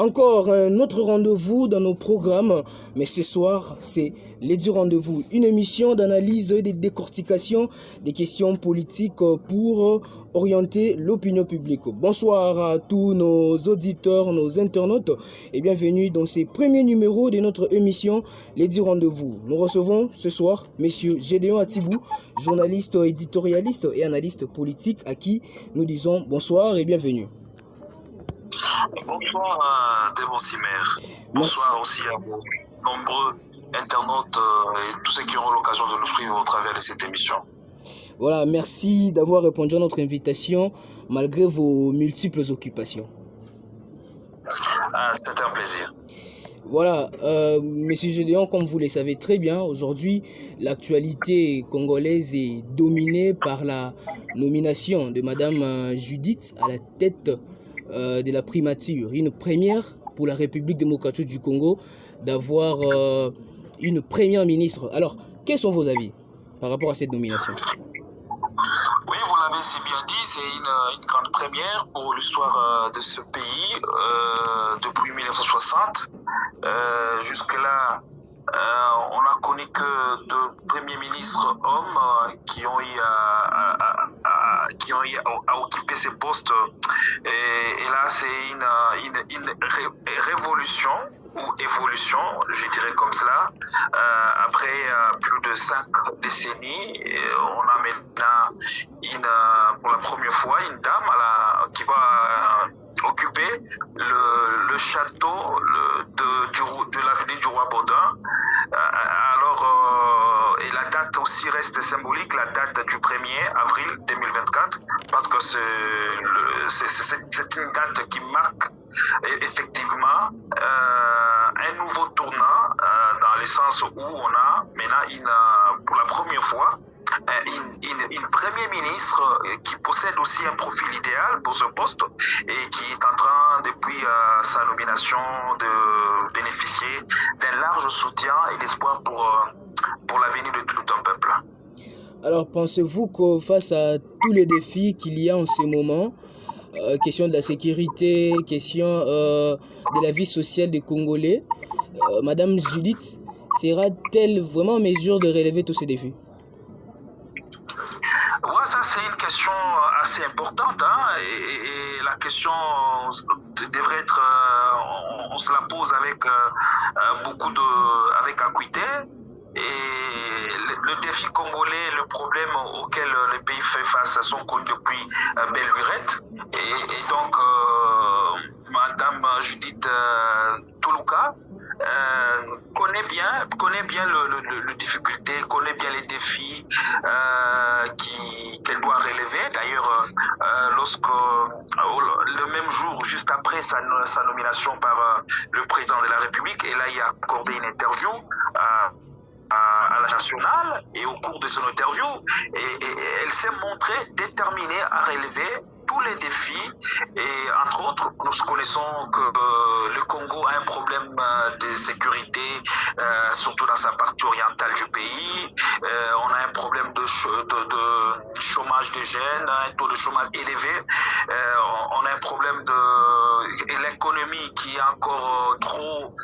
Encore un autre rendez-vous dans nos programmes, mais ce soir, c'est l'Edu Rendez-vous, une émission d'analyse et de décortication des questions politiques pour orienter l'opinion publique. Bonsoir à tous nos auditeurs, nos internautes et bienvenue dans ces premiers numéros de notre émission l'Edu Rendez-vous. Nous recevons ce soir Monsieur Gédéon Atibou, journaliste, éditorialiste et analyste politique à qui nous disons bonsoir et bienvenue. Bonsoir Devon Simer. Bonsoir aussi à vos nombreux internautes et tous ceux qui auront l'occasion de nous suivre au travers de cette émission. Voilà, merci d'avoir répondu à notre invitation malgré vos multiples occupations. C'était un plaisir. Voilà, Monsieur Gédéon, comme vous le savez très bien, aujourd'hui, l'actualité congolaise est dominée par la nomination de Madame Judith à la tête de la primature. Une première pour la République démocratique du Congo d'avoir une première ministre. Alors, quels sont vos avis par rapport à cette nomination? Oui, vous l'avez si bien dit, c'est une grande première pour l'histoire de ce pays depuis 1960. Jusque-là, on n'a connu que deux premiers ministres hommes qui ont eu à occuper ces postes. Et là, c'est une révolution ou évolution, je dirais comme cela. Après plus de 5 décennies, on a maintenant pour la première fois une dame qui va occuper le château de l'avenue du Roi Baudin. Et la date aussi reste symbolique, la date du 1er avril 2024, parce que c'est une date qui marque effectivement un nouveau tournant dans le sens où on a maintenant pour la première fois une première ministre qui possède aussi un profil idéal pour ce poste et qui est en train, depuis sa nomination, de bénéficier d'un large soutien et d'espoir pour l'avenir de tout un peuple. Alors, pensez-vous que face à tous les défis qu'il y a en ce moment, question de la sécurité, question de la vie sociale des Congolais, Madame Judith sera-t-elle vraiment en mesure de relever tous ces défis? Ouais, ça c'est une question assez importante, et la question devrait être, on se la pose avec avec acuité. Et le défi congolais, le problème auquel le pays fait face sont connus depuis belle lurette. Et donc, Madame Judith Toulouka connaît bien le difficulté, connaît bien les défis qu'elle doit relever. D'ailleurs, lorsque le même jour, juste après sa nomination par le président de la République, elle a accordé une interview à la nationale, et au cours de son interview, elle s'est montrée déterminée à relever tous les défis, et entre autres, nous connaissons que le Congo a un problème de sécurité, surtout dans sa partie orientale du pays. On a un problème de chômage des jeunes, un taux de chômage élevé. On a un problème de l'économie qui est encore trop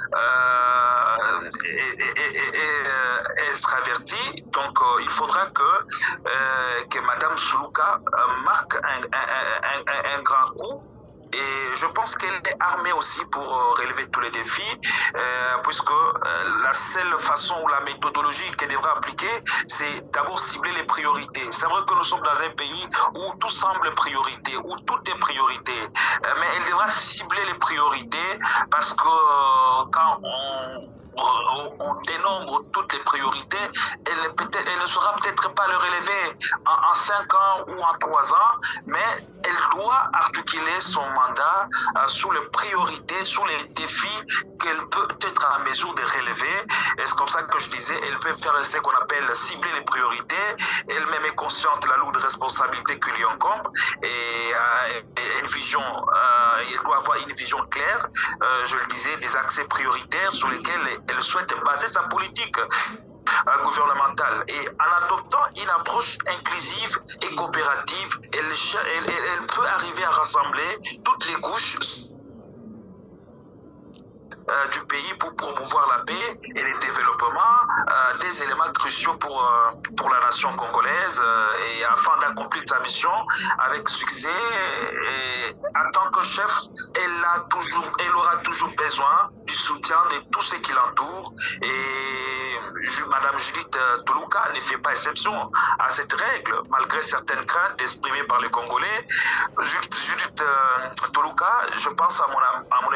extravertie. Donc il faudra que Madame Toulouka marque un grand coup. Et je pense qu'elle est armée aussi pour relever tous les défis, puisque la seule façon ou la méthodologie qu'elle devra appliquer, c'est d'abord cibler les priorités. C'est vrai que nous sommes dans un pays où tout semble priorité, où tout est priorité, mais elle devra cibler les priorités, parce que quand on dénombre toutes les priorités, elle ne saura peut-être pas le relever en 5 ans ou en 3 ans, mais elle doit articuler son mandat sous les priorités, sous les défis qu'elle peut être en mesure de relever. Et c'est comme ça que je disais, elle peut faire ce qu'on appelle cibler les priorités. Elle-même est consciente de la lourde responsabilité qui lui incombe, et une vision, elle doit avoir une vision claire, je le disais, des axes prioritaires sur lesquels elle souhaite baser sa politique gouvernementale. Et en adoptant une approche inclusive et coopérative, elle peut arriver à rassembler toutes les couches du pays pour promouvoir la paix et le développement, des éléments cruciaux pour la nation congolaise et afin d'accomplir sa mission avec succès. Et en tant que chef, elle aura toujours besoin du soutien de tous ceux qui l'entourent. Et Madame Judith Toluka ne fait pas exception à cette règle, malgré certaines craintes exprimées par les Congolais. Judith Toluka, je pense à mon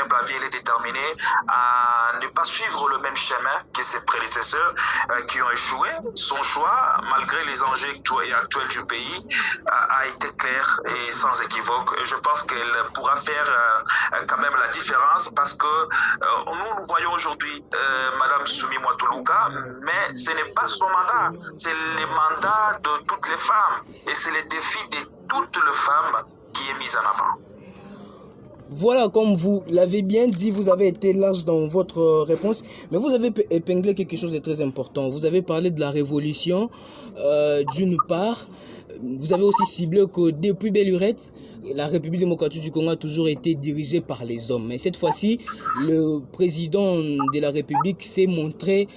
humble avis, elle est déterminée à ne pas suivre le même chemin que ses prédécesseurs qui ont échoué. Son choix, malgré les enjeux actuels du pays, a été clair et sans équivoque. Je pense qu'elle pourra faire quand même la différence parce que nous voyons aujourd'hui Madame Soumimwa Toluka, mais ce n'est pas son mandat, c'est le mandat de toutes les femmes et c'est le défi de toutes les femmes qui est mis en avant. Voilà, comme vous l'avez bien dit, vous avez été large dans votre réponse, mais vous avez épinglé quelque chose de très important. Vous avez parlé de la révolution, d'une part. Vous avez aussi ciblé que depuis Belle Lurette, la République démocratique du Congo a toujours été dirigée par les hommes. Mais cette fois-ci, le président de la République s'est montré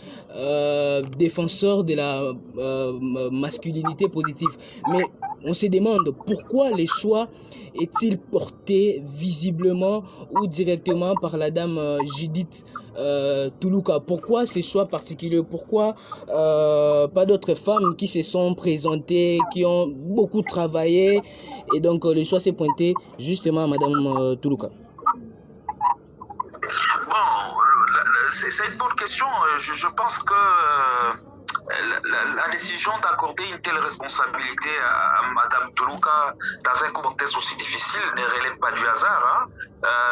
défenseur de la masculinité positive. Mais on se demande pourquoi les choix est-il porté visiblement ou directement par la dame Judith Toluka? Pourquoi ces choix particuliers? Pourquoi pas d'autres femmes qui se sont présentées, qui ont beaucoup travaillé et donc le choix s'est pointé justement à madame Toluka? Bon, c'est une bonne question. Je pense que la décision d'accorder une telle responsabilité à Madame Toluka dans un contexte aussi difficile ne relève pas du hasard.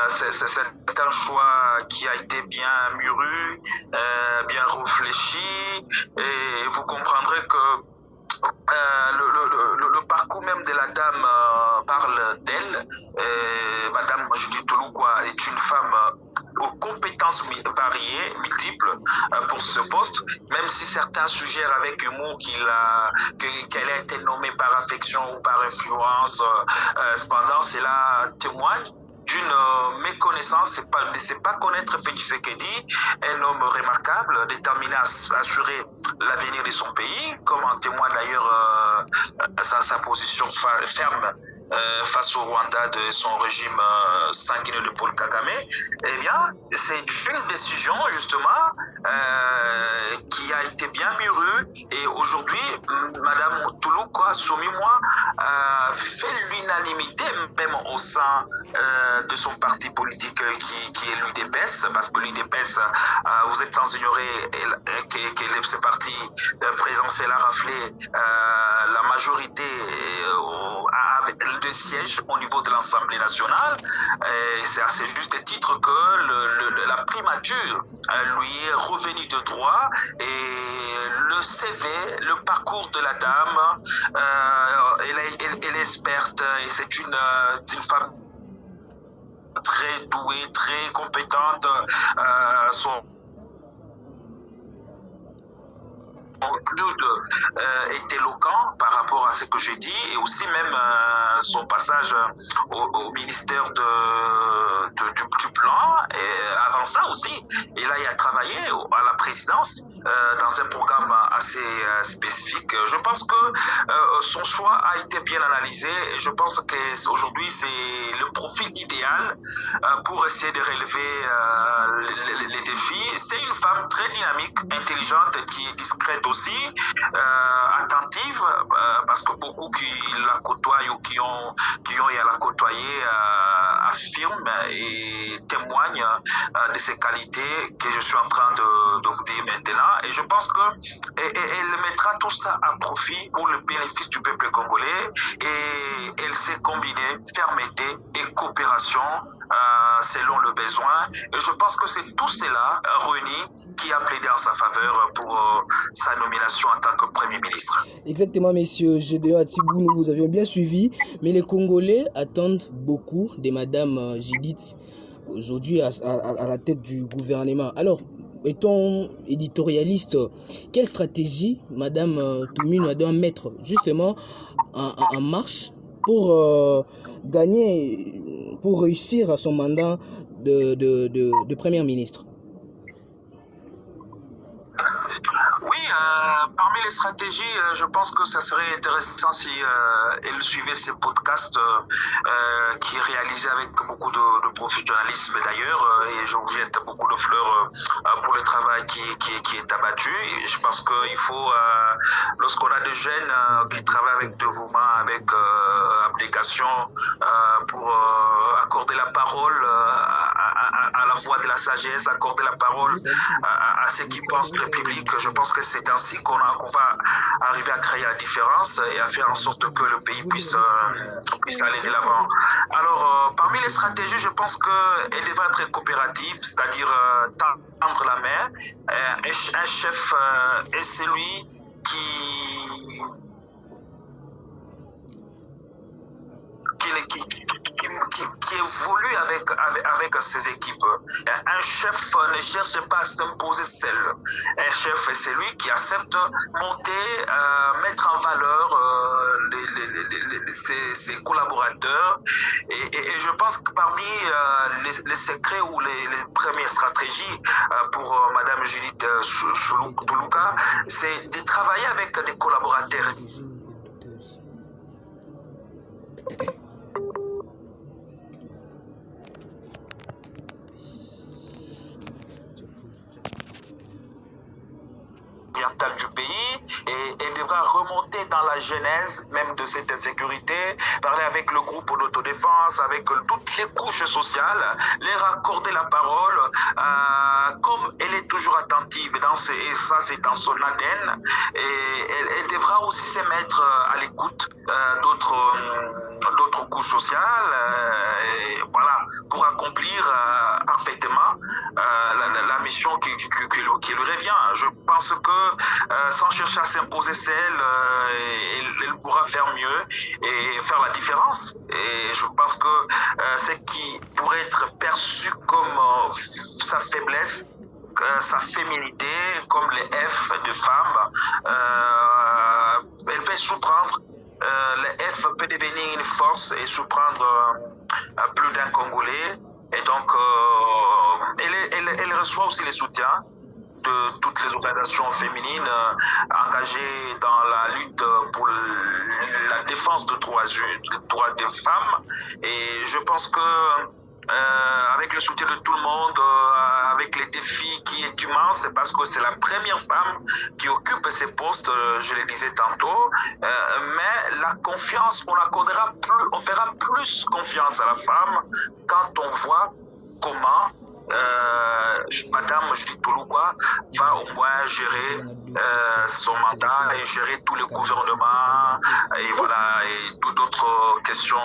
C'est un choix qui a été bien mûri, bien réfléchi, et vous comprendrez que le parcours même de la dame parle d'elle. Madame Judith Toluka est une femme aux compétences variées, multiples pour ce poste, même si certains suggèrent avec humour qu'elle a été nommée par affection ou par influence. Cependant, cela témoigne d'une méconnaissance, c'est pas connaître Félix Tshisekedi, un homme remarquable, déterminé à assurer l'avenir de son pays, comme en témoigne d'ailleurs sa position ferme face au Rwanda de son régime sanguineux de Paul Kagame. Eh bien, c'est une décision justement qui a été bien mûrue, et aujourd'hui, Madame Toluka Soumimwa fait l'unanimité même au sein de son parti politique qui est l'UDPS, parce que l'UDPS, vous êtes sans ignorer que ce parti présidentiel a raflé la majorité avec 2 sièges au niveau de l'Assemblée nationale. C'est à ce juste titre que la primature lui est revenue de droit, et le CV, le parcours de la dame, elle est experte, et c'est une femme très douée, très compétente. Son est éloquent par rapport à ce que j'ai dit, et aussi même son passage au ministère du plan, et avant ça aussi, et là il a travaillé à la présidence dans un programme assez spécifique. Je pense que son choix a été bien analysé, et je pense qu'aujourd'hui c'est le profil idéal pour essayer de relever les défis. C'est une femme très dynamique, intelligente, qui est discrète aussi, attentive, parce que beaucoup qui la côtoient ou qui ont eu à la côtoyer affirment et témoignent de ces qualités que je suis en train de vous dire maintenant. Et je pense qu'elle mettra tout ça à profit pour le bénéfice du peuple congolais, et elle sait combiner fermeté et coopération selon le besoin. Et je pense que c'est tout cela réuni qui a plaidé en sa faveur pour sa nomination en tant que Premier ministre. Exactement, messieurs. Gédéon Atibou, nous vous avions bien suivi, mais les Congolais attendent beaucoup de Madame Judith aujourd'hui à la tête du gouvernement. Alors, étant éditorialiste, quelle stratégie Madame Toumine doit mettre justement en marche pour gagner, pour réussir à son mandat de Premier ministre? Oui, parmi les stratégies, je pense que ça serait intéressant si elle suivait ces podcasts qui est réalisé avec beaucoup de professionnalisme d'ailleurs, et je vous jette beaucoup de fleurs pour le travail qui est abattu. Et je pense qu'il faut, lorsqu'on a des jeunes qui travaillent avec dévouement, avec abnégation, pour accorder la parole à la voix de la sagesse, accorder la parole à ceux qui pensent république. Je pense que c'est ainsi qu'on va arriver à créer la différence et à faire en sorte que le pays puisse aller de l'avant. Alors, parmi les stratégies, je pense qu'elle devrait être coopérative, c'est-à-dire tendre la main. Un chef est celui qui évolue avec ses équipes. Un chef ne cherche pas à s'imposer seul. Un chef est celui qui accepte monter, mettre en valeur ses collaborateurs. Et je pense que parmi les secrets ou les premières stratégies pour Madame Judith Tuluka, c'est de travailler avec des collaborateurs. Du pays, et elle devra remonter dans la genèse même de cette insécurité, parler avec le groupe d'autodéfense, avec toutes les couches sociales, leur accorder la parole, comme elle est toujours attentive, et ça c'est dans son ADN, et elle devra aussi se mettre à l'écoute d'autres couches sociales, et voilà, pour accomplir parfaitement la mission qui lui revient. Je pense que sans chercher à s'imposer seule, elle pourra faire mieux et faire la différence. Et je pense que ce qui pourrait être perçu comme sa faiblesse, sa féminité, comme les F de femmes, elle peut surprendre. Le F peut devenir une force et surprendre plus d'un Congolais. Et donc, elle reçoit aussi les soutiens de toutes les organisations féminines engagées dans la lutte pour la défense des droits des femmes. Et je pense que avec le soutien de tout le monde, avec les défis qui est humain, c'est parce que c'est la première femme qui occupe ces postes, je le disais tantôt, mais la confiance, on fera plus confiance à la femme quand on voit comment Madame Judith Tuluka va au moins gérer son mandat et gérer tous les gouvernements et voilà, et toutes d'autres questions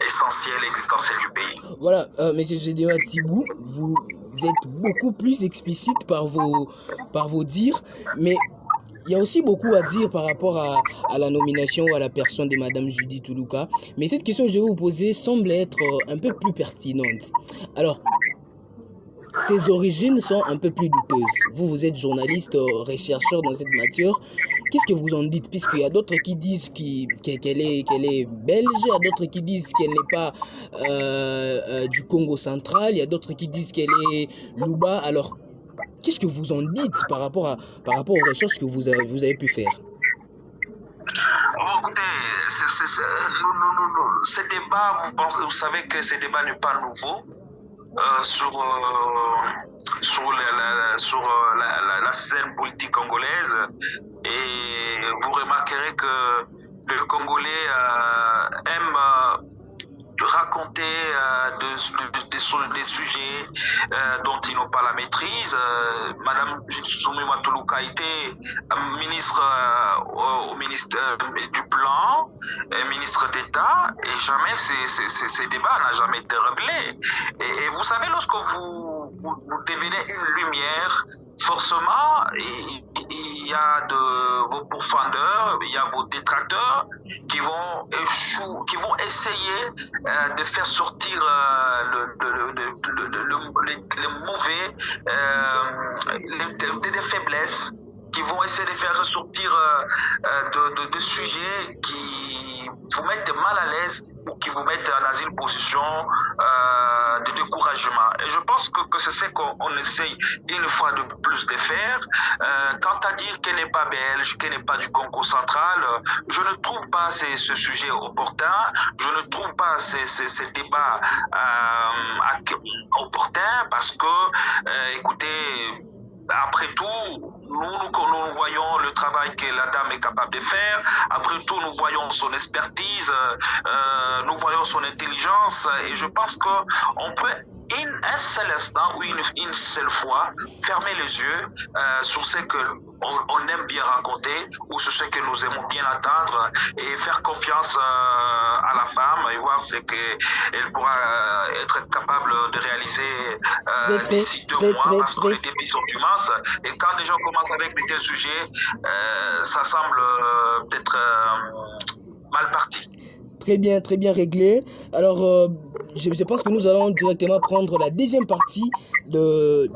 essentielles et existentielles du pays. Voilà, Monsieur Gédéon Thibou, vous êtes beaucoup plus explicite par vos dires, mais il y a aussi beaucoup à dire par rapport à la nomination ou à la personne de Madame Judith Tuluka. Mais cette question que je vais vous poser semble être un peu plus pertinente. Alors, ses origines sont un peu plus douteuses. Vous êtes journaliste, rechercheur dans cette matière. Qu'est-ce que vous en dites? Puisqu'il y a d'autres qui disent qu'elle est belge, il y a d'autres qui disent qu'elle n'est pas du Congo central, il y a d'autres qui disent qu'elle est Luba. Alors, qu'est-ce que vous en dites par rapport aux recherches que vous avez pu faire? Oh, écoutez, ce débat, vous savez que ce débat n'est pas nouveau. Sur la scène politique congolaise, et vous remarquerez que le Congolais aime raconter des sujets dont ils n'ont pas la maîtrise. Madame Judith Tuluka était ministre au ministère du Plan, ministre d'État, et jamais ces débats n'ont jamais été réglés. Et vous savez, lorsque vous devenez une lumière, forcément, il y a de vos pourfendeurs, il y a vos détracteurs qui vont essayer de faire sortir les mauvais, les faiblesses, qui vont essayer de faire ressortir de sujets qui vous mettent mal à l'aise ou qui vous mettent dans une position de découragement. Et je pense que c'est ce qu'on essaye une fois de plus de faire. Quant à dire qu'elle n'est pas belge, qu'elle n'est pas du Congo central, je ne trouve pas ce sujet opportun, je ne trouve pas ces débats opportuns parce que, écoutez, après tout, nous voyons le travail que la dame est capable de faire. Après tout, nous voyons son expertise, nous voyons son intelligence. Et je pense qu'on peut, un seul instant ou une seule fois, fermer les yeux sur ce qu'on aime bien raconter ou sur ce que nous aimons bien entendre et faire confiance à la femme et voir ce qu'elle pourra être capable de réaliser d'ici 2 mois parce que les défis sont immenses. Et quand les gens commencent avec de tels sujets, ça semble peut-être mal parti. Très bien réglé. Alors, je pense que nous allons directement prendre la deuxième partie de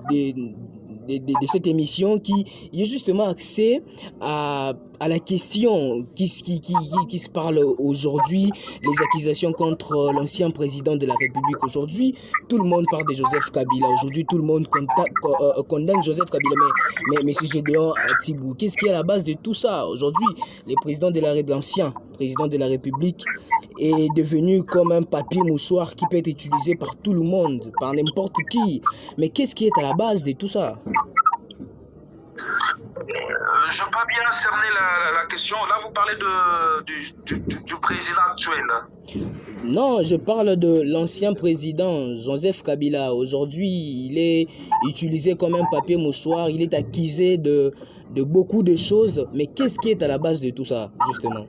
cette émission qui est justement axée à la question qui se parle aujourd'hui, les accusations contre l'ancien président de la République. Aujourd'hui, tout le monde parle de Joseph Kabila. Aujourd'hui, tout le monde condamne Joseph Kabila. Mais M. Gédéon Tibou, qu'est-ce qui est à la base de tout ça? Aujourd'hui, l'ancien président de la République est devenu comme un papier mouchoir qui peut être utilisé par tout le monde, par n'importe qui. Mais qu'est-ce qui est à la base de tout ça? Je n'ai pas bien cerné la question. Là, vous parlez du président actuel. Non, je parle de l'ancien président, Joseph Kabila. Aujourd'hui, il est utilisé comme un papier mouchoir. Il est accusé de beaucoup de choses. Mais qu'est-ce qui est à la base de tout ça, justement?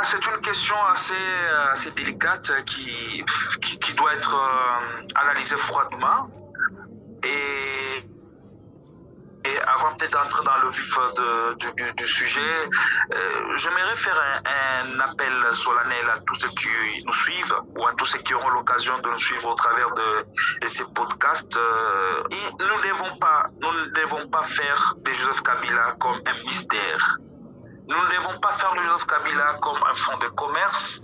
C'est une question assez délicate qui doit être analysée froidement. Et avant peut-être d'entrer dans le vif du sujet, j'aimerais faire un appel solennel à tous ceux qui nous suivent ou à tous ceux qui auront l'occasion de nous suivre au travers de ces podcasts. Et nous ne devons pas faire de Joseph Kabila comme un mystère. Nous ne devons pas faire de Joseph Kabila comme un fonds de commerce.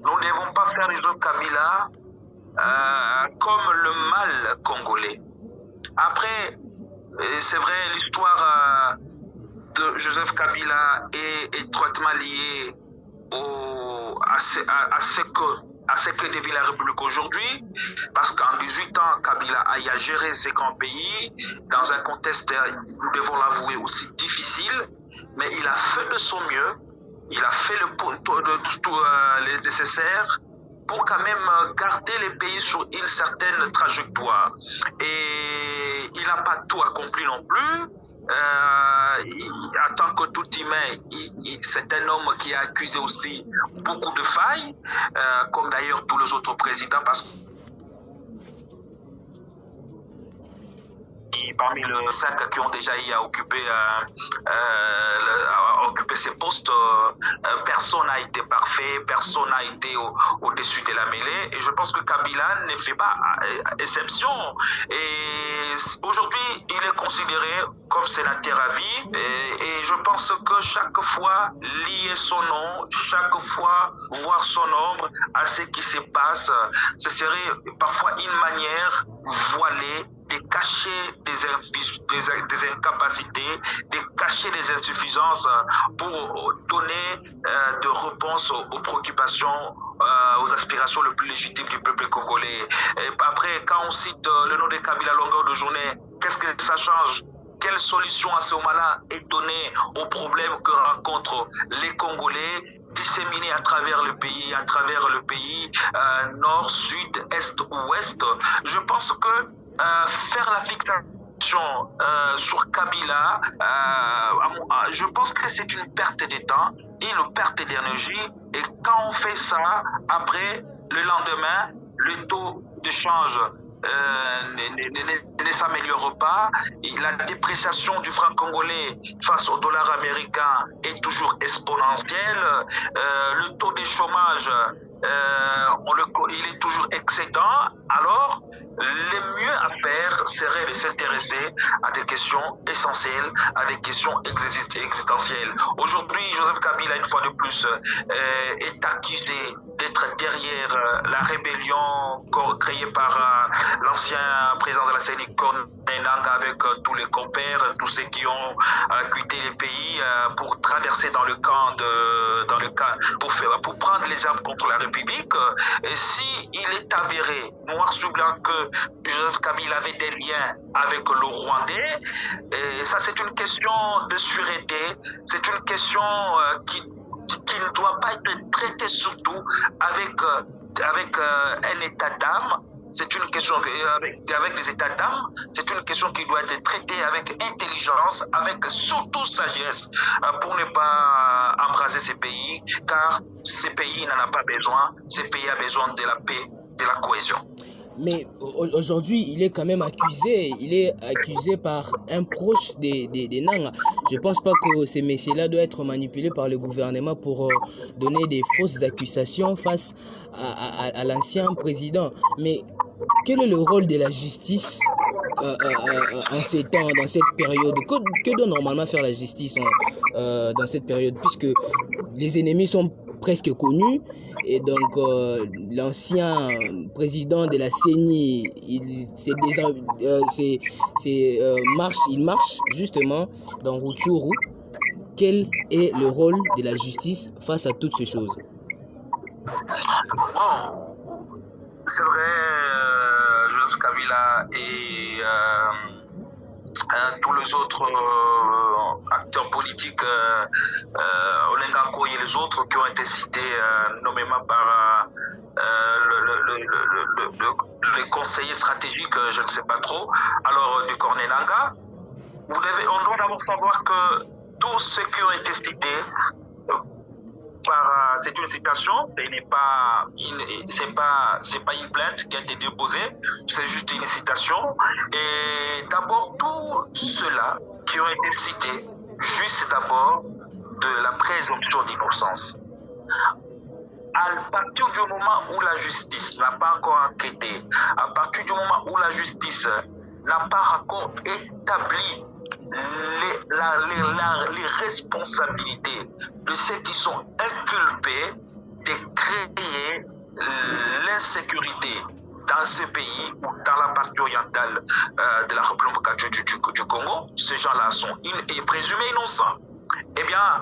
Nous ne devons pas faire de Joseph Kabila comme le mal congolais. Après, c'est vrai, l'histoire de Joseph Kabila est étroitement liée à ce que devient la République aujourd'hui, parce qu'en 18 ans, Kabila a géré ces grands pays dans un contexte, nous devons l'avouer, aussi difficile, mais il a fait de son mieux, il a fait le nécessaire pour quand même garder les pays sur une certaine trajectoire. Et il n'a pas tout accompli non plus. En tant que tout humain, c'est un homme qui a accusé aussi beaucoup de failles, comme d'ailleurs tous les autres présidents, parce que parmi les 5 qui ont déjà eu à occuper ces postes, personne n'a été parfait, personne n'a été au-dessus de la mêlée. Et je pense que Kabila ne fait pas exception. Et aujourd'hui, il est considéré comme sénateur à vie. Et je pense que chaque fois, lier son nom, chaque fois voir son ombre à ce qui se passe, ce serait parfois une manière voilée de cacher des incapacités, de cacher des insuffisances pour donner des réponses aux préoccupations, aux aspirations les plus légitimes du peuple congolais. Et après, quand on cite le nom de Kabila à longueur de journée, qu'est-ce que ça change? Quelle solution à ce moment-là est donnée aux problèmes que rencontrent les Congolais disséminés à travers le pays, nord, sud, est ou ouest? Je pense que faire la fixation sur Kabila, je pense que c'est une perte de temps et une perte d'énergie. Et quand on fait ça, après, le lendemain, le taux de change ne s'améliore pas. La dépréciation du franc congolais face au dollar américain est toujours exponentielle. Le taux de chômage, il est toujours excédent. Alors, le mieux à faire, serait de s'intéresser à des questions essentielles, à des questions existentielles. Aujourd'hui, Joseph Kabila, une fois de plus, est accusé d'être derrière la rébellion créée par l'ancien président de la CENI, Corneille Nangaa, avec tous les compères, tous ceux qui ont quitté le pays pour traverser dans le camp pour prendre les armes contre la République. Et si il est avéré, noir sur blanc, que Joseph Kabila avait des liens avec le Rwandais, et ça c'est une question de sûreté, c'est une question qui ne doit pas être traitée surtout avec un état d'âme. C'est une question avec des états d'âme, c'est une question qui doit être traitée avec intelligence, avec surtout sagesse, pour ne pas embraser ces pays, car ces pays n'en ont pas besoin, ces pays ont besoin de la paix, de la cohésion. Mais aujourd'hui, il est quand même accusé par un proche des Nangaa. Je ne pense pas que ces messieurs-là doivent être manipulés par le gouvernement pour donner des fausses accusations face à l'ancien président. Mais quel est le rôle de la justice en ces temps, dans cette période? Que doit normalement faire la justice dans cette période, puisque les ennemis sont presque connus, et donc l'ancien président de la CENI, il marche justement dans Rutshuru. Quel est le rôle de la justice face à toutes ces choses? Bon, c'est vrai, Joseph Kabila et tous les autres acteurs politiques, Olenganko et les autres qui ont été cités nommément par le conseiller stratégique, je ne sais pas trop, alors du Corneille Nangaa. On doit d'abord savoir que tous ceux qui ont été cités, c'est une citation, c'est pas une plainte qui a été déposée, c'est juste une citation. Et d'abord, tous ceux-là qui ont été cités, juste d'abord de la présomption d'innocence. À partir du moment où la justice n'a pas encore enquêté, à partir du moment où la justice n'a pas encore établi les responsabilités de ceux qui sont inculpés de créer l'insécurité dans ce pays ou dans la partie orientale de la République du Congo. Ces gens-là sont présumés innocents. Eh bien,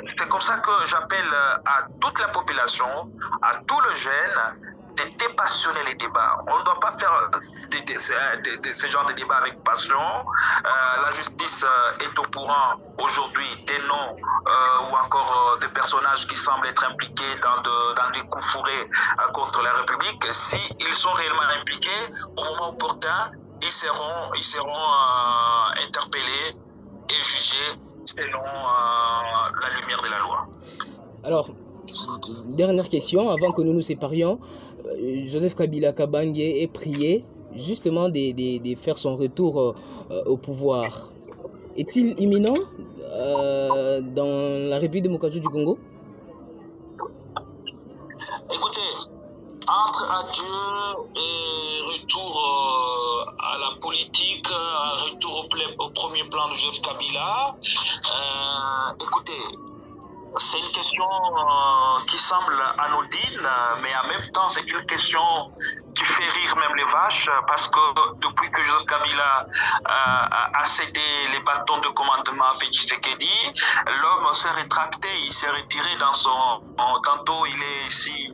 c'est comme ça que j'appelle à toute la population, à tous les jeunes, de dépassionner les débats. On ne doit pas faire ce genre de débats avec passion. La justice est au courant aujourd'hui des noms ou encore des personnages qui semblent être impliqués dans des coups fourrés contre la République. S'ils sont réellement impliqués, au moment opportun, ils seront interpellés et jugés selon la lumière de la loi. Alors, dernière question, avant que nous nous séparions. Joseph Kabila Kabange est prié justement de faire son retour au pouvoir. Est-il imminent dans la République démocratique du Congo? Écoutez, entre adieu et retour à la politique, retour au premier plan de Joseph Kabila, écoutez, c'est une question qui semble anodine, mais en même temps, c'est une question qui fait rire même les vaches, parce que depuis que Joseph Kabila a cédé les bâtons de commandement avec Tshisekedi, l'homme s'est rétracté, il s'est retiré tantôt il est ici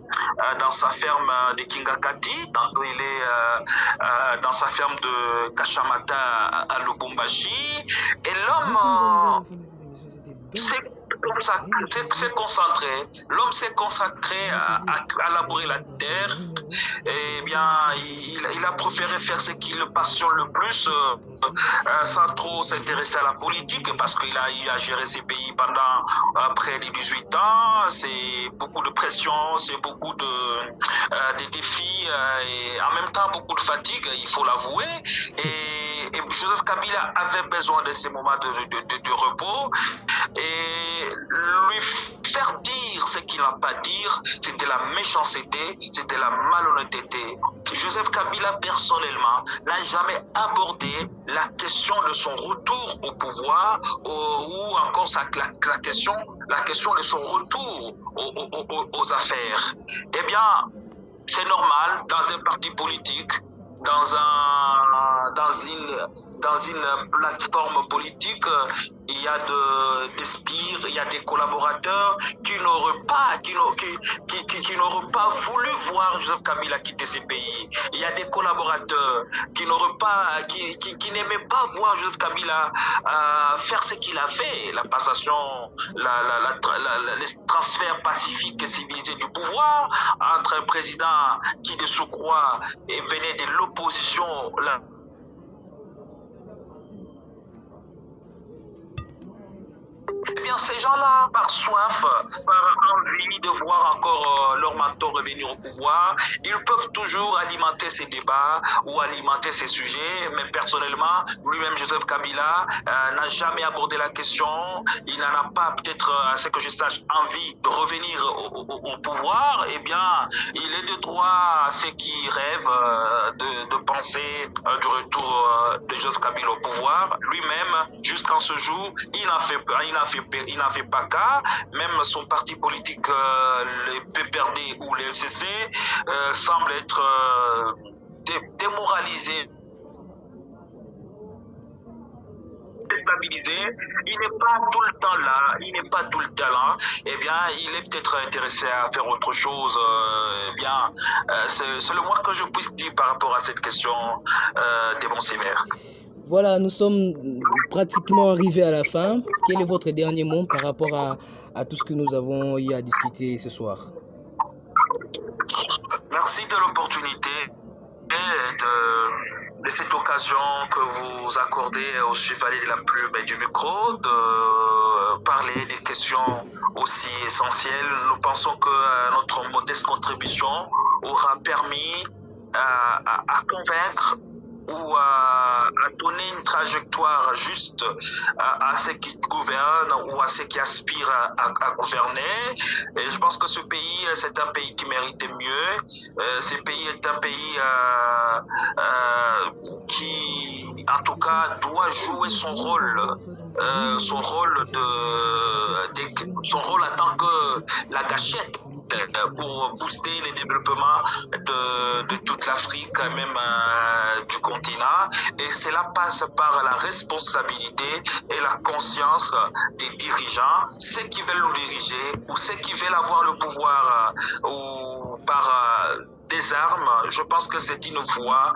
dans sa ferme de Kingakati, tantôt il est dans sa ferme de Kashamata à Lubumbashi, et l'homme l'homme s'est consacré à labourer la terre. Et bien, il a préféré faire ce qui le passionne le plus, sans trop s'intéresser à la politique, parce qu'il a géré ses pays pendant près de 18 ans. C'est beaucoup de pression, c'est beaucoup de défis, et en même temps beaucoup de fatigue, il faut l'avouer. Et Joseph Kabila avait besoin de ces moments de repos. Et lui faire dire ce qu'il n'a pas dire, c'est de la méchanceté, c'est de la malhonnêteté. Joseph Kabila, personnellement, n'a jamais abordé la question de son retour au pouvoir ou encore la question de son retour aux affaires. Eh bien, c'est normal dans un parti politique, dans une plateforme politique, il y a des spires, il y a des collaborateurs qui n'auraient pas voulu voir Joseph Kabila quitter ces pays. Il y a des collaborateurs qui n'aimaient pas voir Joseph Kabila faire ce qu'il a fait, la passation, les transferts pacifiques et civilisés du pouvoir entre un président qui de surcroît venait de l'opposition. Eh bien, ces gens-là, par soif, par envie de voir encore leur mentor revenir au pouvoir, ils peuvent toujours alimenter ces débats ou alimenter ces sujets. Mais personnellement, lui-même, Joseph Kabila, n'a jamais abordé la question. Il n'en a pas, peut-être, à ce que je sache, envie de revenir au pouvoir. Eh bien, il est de droit à ceux qui rêvent de penser du retour de Joseph Kabila au pouvoir. Lui-même, jusqu'en ce jour, il n'a fait pas cas. Même son parti politique, le PPRD ou le FCC, semble être démoralisé, déstabilisé. Il n'est pas tout le temps là. Eh bien, il est peut-être intéressé à faire autre chose. C'est le moins que je puisse dire par rapport à cette question des bons sévères. Voilà, nous sommes pratiquement arrivés à la fin. Quel est votre dernier mot par rapport à tout ce que nous avons eu à discuter ce soir? Merci de l'opportunité et de cette occasion que vous accordez au chevalier de la plume et du micro de parler des questions aussi essentielles. Nous pensons que notre modeste contribution aura permis à convaincre ou à donner une trajectoire juste à ceux qui gouvernent ou à ceux qui aspirent à gouverner. Et je pense que ce pays, c'est un pays qui méritait mieux. Ce pays est un pays qui, en tout cas, doit jouer son rôle en tant que la gâchette pour booster le développement de toute l'Afrique, même du continent. Et cela passe par la responsabilité et la conscience des dirigeants, ceux qui veulent nous diriger ou ceux qui veulent avoir le pouvoir ou par des armes. Je pense que c'est une voie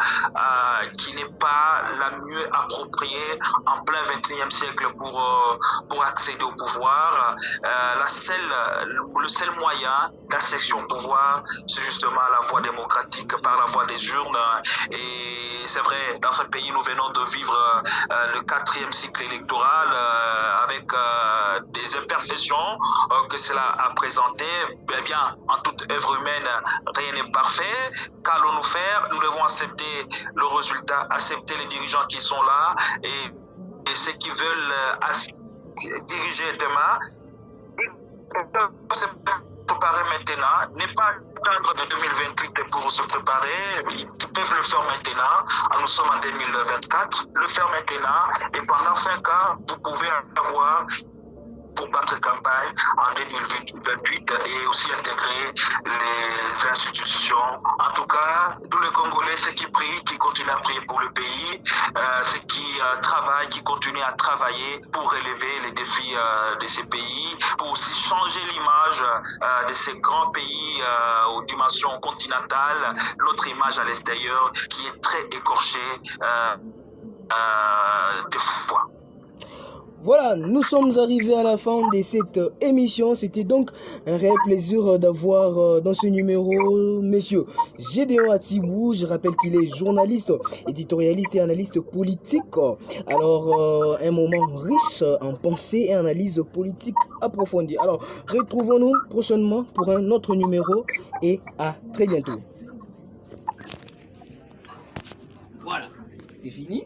qui n'est pas la mieux appropriée en plein 21e siècle pour accéder au pouvoir. Le seul moyen d'accession au pouvoir, c'est justement la voie démocratique par la voie des urnes. Et c'est vrai, dans ce pays, nous venons de vivre le 4e cycle électoral avec des imperfections que cela a présentées. Eh bien, en toute œuvre humaine, rien n'est parfait. Qu'allons-nous faire? Nous devons accepter le résultat, accepter les dirigeants qui sont là et ceux qui veulent diriger demain. Se préparer maintenant, n'est pas attendre de 2028 pour se préparer. Ils peuvent le faire maintenant. Nous sommes en 2024. Le faire maintenant et pendant 5 ans, vous pouvez avoir pour battre campagne en 2028 et aussi intégrer les institutions. En tout cas, tous les Congolais, ceux qui prient, qui continuent à prier pour le pays, ceux qui travaillent, qui continuent à travailler pour relever les défis de ces pays, pour aussi changer l'image de ces grands pays aux dimensions continentales, notre image à l'extérieur qui est très écorchée des fois. Voilà, nous sommes arrivés à la fin de cette émission. C'était donc un réel plaisir d'avoir dans ce numéro monsieur Gédéon Atibou. Je rappelle qu'il est journaliste, éditorialiste et analyste politique. Alors, un moment riche en pensée et analyse politique approfondie. Alors, retrouvons-nous prochainement pour un autre numéro et à très bientôt. Voilà, c'est fini.